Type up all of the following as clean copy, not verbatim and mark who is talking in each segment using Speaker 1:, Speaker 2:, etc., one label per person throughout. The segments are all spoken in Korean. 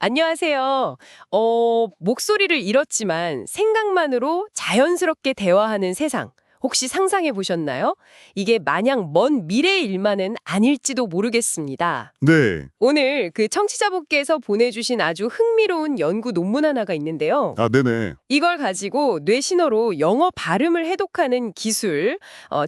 Speaker 1: 안녕하세요. 목소리를 잃었지만 생각만으로 자연스럽게 대화하는 세상. 혹시 상상해 보셨나요? 이게 마냥 먼 미래의 일만은 아닐지도 모르겠습니다.
Speaker 2: 네.
Speaker 1: 오늘 그 청취자분께서 보내주신 아주 흥미로운 연구 논문 하나가 있는데요.
Speaker 2: 네네.
Speaker 1: 이걸 가지고 뇌신호로 영어 발음을 해독하는 기술,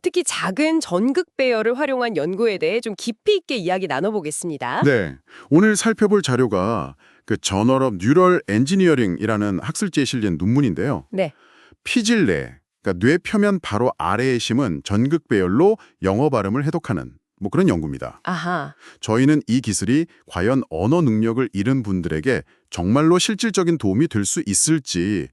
Speaker 1: 특히 작은 전극 배열을 활용한 연구에 대해 좀 깊이 있게 이야기 나눠보겠습니다.
Speaker 2: 네. 오늘 살펴볼 자료가 그 저널 오브 뉴럴 엔지니어링이라는 학술지에 실린 논문인데요.
Speaker 1: 네.
Speaker 2: 피질내, 그러니까 뇌 표면 바로 아래에 심은 전극 배열로 영어 발음을 해독하는 그런 연구입니다.
Speaker 1: 아하.
Speaker 2: 저희는 이 기술이 과연 언어 능력을 잃은 분들에게 정말로 실질적인 도움이 될 수 있을지,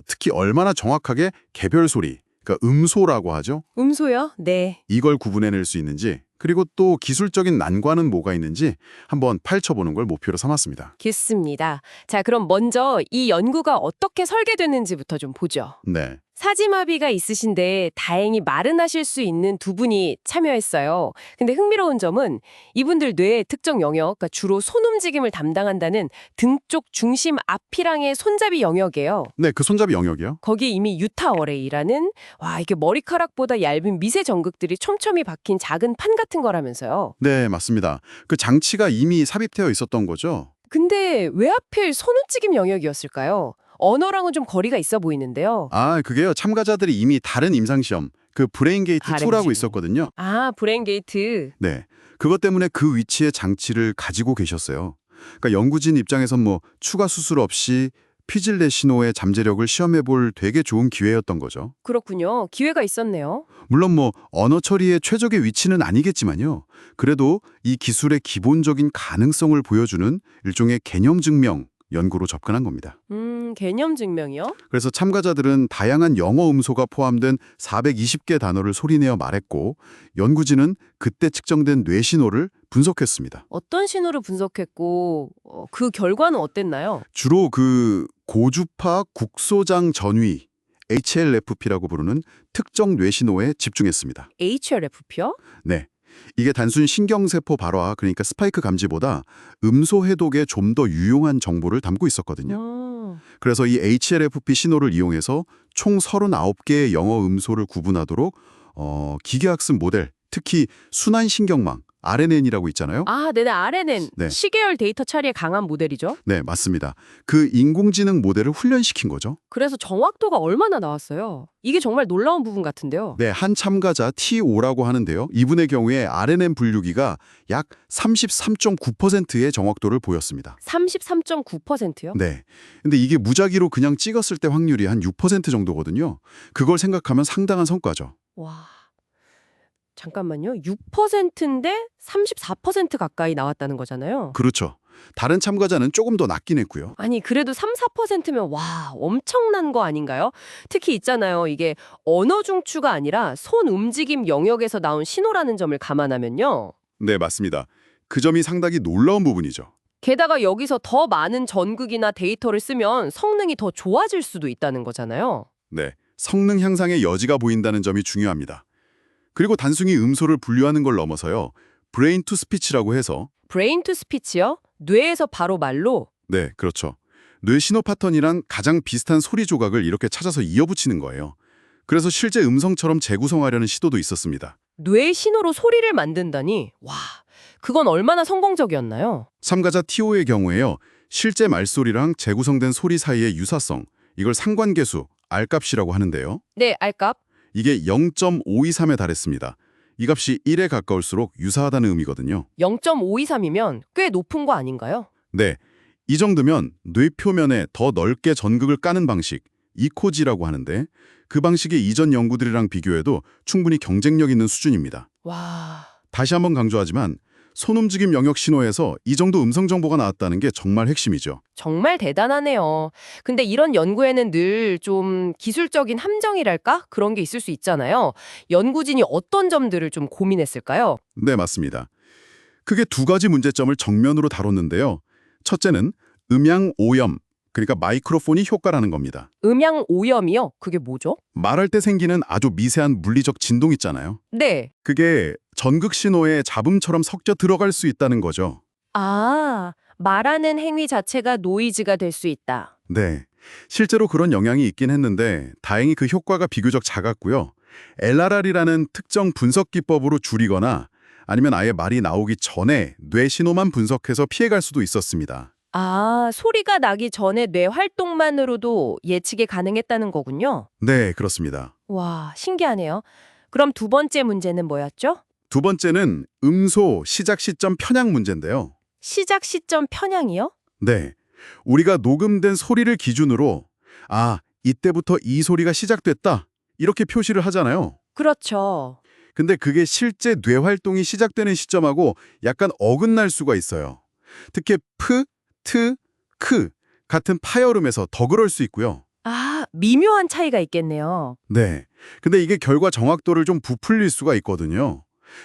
Speaker 2: 특히 얼마나 정확하게 개별 소리, 그러니까 음소라고 하죠.
Speaker 1: 음소요? 네.
Speaker 2: 이걸 구분해낼 수 있는지, 그리고 또 기술적인 난관은 뭐가 있는지 한번 파헤쳐보는 걸 목표로 삼았습니다.
Speaker 1: 좋습니다. 자, 그럼 먼저 이 연구가 어떻게 설계됐는지부터 좀 보죠.
Speaker 2: 네.
Speaker 1: 사지마비가 있으신데 다행히 말은 하실 수 있는 두 분이 참여했어요. 근데 흥미로운 점은 이분들 뇌의 특정 영역, 그러니까 주로 손 움직임을 담당한다는 등 쪽 중심 앞이랑의 손잡이 영역이에요.
Speaker 2: 네, 그 손잡이 영역이요?
Speaker 1: 거기에 이미 유타 어레이라는 이게 머리카락보다 얇은 미세 전극들이 촘촘히 박힌 작은 판 같은 거라면서요.
Speaker 2: 네, 맞습니다. 그 장치가 이미 삽입되어 있었던 거죠?
Speaker 1: 근데 왜 하필 손 움직임 영역이었을까요? 언어랑은 좀 거리가 있어 보이는데요.
Speaker 2: 그게요. 참가자들이 이미 다른 임상시험, 그 브레인 게이트 2라고 있었거든요.
Speaker 1: 브레인 게이트.
Speaker 2: 네. 그것 때문에 그 위치에 장치를 가지고 계셨어요. 그러니까 연구진 입장에선 추가 수술 없이 피질내 신호의 잠재력을 시험해볼 되게 좋은 기회였던 거죠.
Speaker 1: 그렇군요. 기회가 있었네요.
Speaker 2: 물론 언어 처리의 최적의 위치는 아니겠지만요. 그래도 이 기술의 기본적인 가능성을 보여주는 일종의 개념 증명 연구로 접근한 겁니다.
Speaker 1: 개념 증명이요?
Speaker 2: 그래서 참가자들은 다양한 영어 음소가 포함된 420개 단어를 소리내어 말했고, 연구진은 그때 측정된 뇌 신호를 분석했습니다.
Speaker 1: 어떤 신호를 분석했고 그 결과는 어땠나요?
Speaker 2: 주로 그 고주파 국소장 전위 HLFP라고 부르는 특정 뇌 신호에 집중했습니다.
Speaker 1: HLFP요?
Speaker 2: 네. 이게 단순 신경세포 발화, 그러니까 스파이크 감지보다 음소 해독에 좀 더 유용한 정보를 담고 있었거든요. 그래서 이 HLFP 신호를 이용해서 총 39개의 영어 음소를 구분하도록 기계학습 모델, 특히 순환신경망, RNN이라고 있잖아요.
Speaker 1: 네네. RNN.
Speaker 2: 네.
Speaker 1: 시계열 데이터 처리에 강한 모델이죠.
Speaker 2: 네, 맞습니다. 그 인공지능 모델을 훈련시킨 거죠.
Speaker 1: 그래서 정확도가 얼마나 나왔어요? 이게 정말 놀라운 부분 같은데요.
Speaker 2: 네, 한 참가자 T5라고 하는데요. 이분의 경우에 RNN 분류기가 약 33.9%의 정확도를 보였습니다.
Speaker 1: 33.9%요?
Speaker 2: 네. 근데 이게 무작위로 그냥 찍었을 때 확률이 한 6% 정도거든요. 그걸 생각하면 상당한 성과죠.
Speaker 1: 와. 잠깐만요. 6%인데 34% 가까이 나왔다는 거잖아요.
Speaker 2: 그렇죠. 다른 참가자는 조금 더 낮긴 했고요.
Speaker 1: 아니, 그래도 3, 4%면 엄청난 거 아닌가요? 특히 있잖아요. 이게 언어 중추가 아니라 손 움직임 영역에서 나온 신호라는 점을 감안하면요.
Speaker 2: 네, 맞습니다. 그 점이 상당히 놀라운 부분이죠.
Speaker 1: 게다가 여기서 더 많은 전극이나 데이터를 쓰면 성능이 더 좋아질 수도 있다는 거잖아요.
Speaker 2: 네, 성능 향상의 여지가 보인다는 점이 중요합니다. 그리고 단순히 음소를 분류하는 걸 넘어서요. 브레인 투 스피치라고 해서
Speaker 1: 브레인 투 스피치요? 뇌에서 바로 말로?
Speaker 2: 네, 그렇죠. 뇌 신호 패턴이랑 가장 비슷한 소리 조각을 이렇게 찾아서 이어붙이는 거예요. 그래서 실제 음성처럼 재구성하려는 시도도 있었습니다.
Speaker 1: 뇌 신호로 소리를 만든다니? 그건 얼마나 성공적이었나요?
Speaker 2: 참가자 T5의 경우에요. 실제 말소리랑 재구성된 소리 사이의 유사성, 이걸 상관계수, R값이라고 하는데요.
Speaker 1: 네, R값.
Speaker 2: 이게 0.523에 달했습니다. 이 값이 1에 가까울수록 유사하다는 의미거든요.
Speaker 1: 0.523이면 꽤 높은 거 아닌가요?
Speaker 2: 네, 이 정도면 뇌 표면에 더 넓게 전극을 까는 방식, 이코지라고 하는데 그 방식의 이전 연구들이랑 비교해도 충분히 경쟁력 있는 수준입니다.
Speaker 1: 와...
Speaker 2: 다시 한번 강조하지만 손움직임 영역 신호에서 이 정도 음성 정보가 나왔다는 게 정말 핵심이죠.
Speaker 1: 정말 대단하네요. 근데 이런 연구에는 늘 좀 기술적인 함정이랄까? 그런 게 있을 수 있잖아요. 연구진이 어떤 점들을 좀 고민했을까요?
Speaker 2: 네, 맞습니다. 크게 두 가지 문제점을 정면으로 다뤘는데요. 첫째는 음양 오염, 그러니까 마이크로폰이 효과라는 겁니다.
Speaker 1: 음양 오염이요? 그게 뭐죠?
Speaker 2: 말할 때 생기는 아주 미세한 물리적 진동 있잖아요.
Speaker 1: 네.
Speaker 2: 그게 전극 신호에 잡음처럼 섞여 들어갈 수 있다는 거죠.
Speaker 1: 말하는 행위 자체가 노이즈가 될 수 있다.
Speaker 2: 네. 실제로 그런 영향이 있긴 했는데 다행히 그 효과가 비교적 작았고요. LRR이라는 특정 분석 기법으로 줄이거나 아니면 아예 말이 나오기 전에 뇌 신호만 분석해서 피해갈 수도 있었습니다.
Speaker 1: 아, 소리가 나기 전에 뇌 활동만으로도 예측이 가능했다는 거군요.
Speaker 2: 네, 그렇습니다.
Speaker 1: 와, 신기하네요. 그럼 두 번째 문제는 뭐였죠?
Speaker 2: 두 번째는 음소 시작 시점 편향 문제인데요.
Speaker 1: 시작 시점 편향이요?
Speaker 2: 네. 우리가 녹음된 소리를 기준으로 이때부터 이 소리가 시작됐다. 이렇게 표시를 하잖아요.
Speaker 1: 그렇죠.
Speaker 2: 근데 그게 실제 뇌 활동이 시작되는 시점하고 약간 어긋날 수가 있어요. 특히 프, 트, 크 같은 파열음에서 더 그럴 수 있고요.
Speaker 1: 아, 미묘한 차이가 있겠네요.
Speaker 2: 네. 근데 이게 결과 정확도를 좀 부풀릴 수가 있거든요.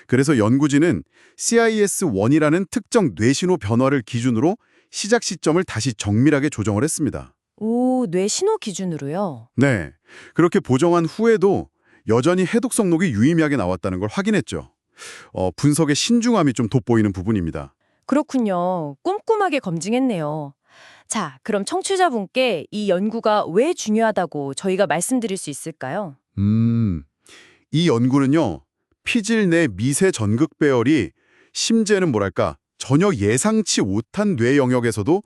Speaker 2: 그래서 연구진은 CIS1이라는 특정 뇌신호 변화를 기준으로 시작 시점을 다시 정밀하게 조정을 했습니다.
Speaker 1: 오, 뇌 신호 기준으로요?
Speaker 2: 네. 그렇게 보정한 후에도 여전히 해독성 녹이 유의미하게 나왔다는 걸 확인했죠. 분석의 신중함이 좀 돋보이는 부분입니다.
Speaker 1: 그렇군요. 꼼꼼하게 검증했네요. 자, 그럼 청취자분께 이 연구가 왜 중요하다고 저희가 말씀드릴 수 있을까요?
Speaker 2: 이 연구는요. 피질 내 미세 전극 배열이 심지어는 전혀 예상치 못한 뇌 영역에서도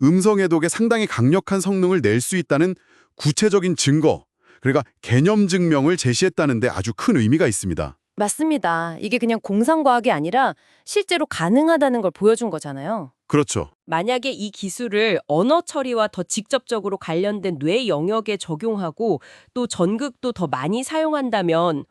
Speaker 2: 음성 해독에 상당히 강력한 성능을 낼 수 있다는 구체적인 증거, 그러니까 개념 증명을 제시했다는 데 아주 큰 의미가 있습니다.
Speaker 1: 맞습니다. 이게 그냥 공상과학이 아니라 실제로 가능하다는 걸 보여준 거잖아요.
Speaker 2: 그렇죠.
Speaker 1: 만약에 이 기술을 언어 처리와 더 직접적으로 관련된 뇌 영역에 적용하고 또 전극도 더 많이 사용한다면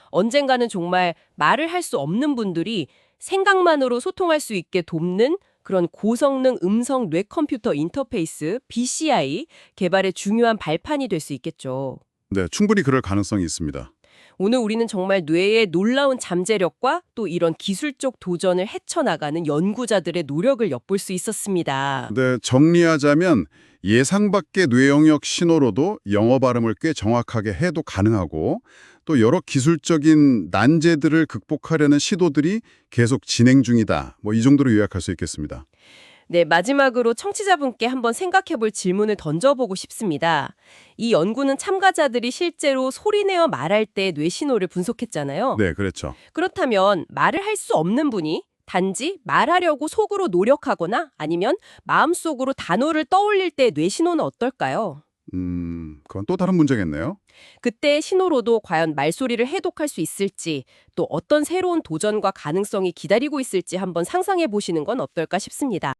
Speaker 1: 언젠가는 정말 말을 할 수 없는 분들이 생각만으로 소통할 수 있게 돕는 그런 고성능 음성 뇌 컴퓨터 인터페이스 BCI 개발의 중요한 발판이 될 수 있겠죠.
Speaker 2: 네, 충분히 그럴 가능성이 있습니다.
Speaker 1: 오늘 우리는 정말 뇌의 놀라운 잠재력과 또 이런 기술적 도전을 헤쳐나가는 연구자들의 노력을 엿볼 수 있었습니다.
Speaker 2: 네, 정리하자면 예상 밖의 뇌 영역 신호로도 영어 발음을 꽤 정확하게 해도 가능하고 또 여러 기술적인 난제들을 극복하려는 시도들이 계속 진행 중이다. 이 정도로 요약할 수 있겠습니다.
Speaker 1: 네, 마지막으로 청취자분께 한번 생각해볼 질문을 던져보고 싶습니다. 이 연구는 참가자들이 실제로 소리내어 말할 때 뇌 신호를 분석했잖아요.
Speaker 2: 네, 그렇죠.
Speaker 1: 그렇다면 말을 할 수 없는 분이 단지 말하려고 속으로 노력하거나 아니면 마음속으로 단어를 떠올릴 때 뇌 신호는 어떨까요?
Speaker 2: 그건 또 다른 문제겠네요.
Speaker 1: 그때 신호로도 과연 말소리를 해독할 수 있을지 또 어떤 새로운 도전과 가능성이 기다리고 있을지 한번 상상해 보시는 건 어떨까 싶습니다.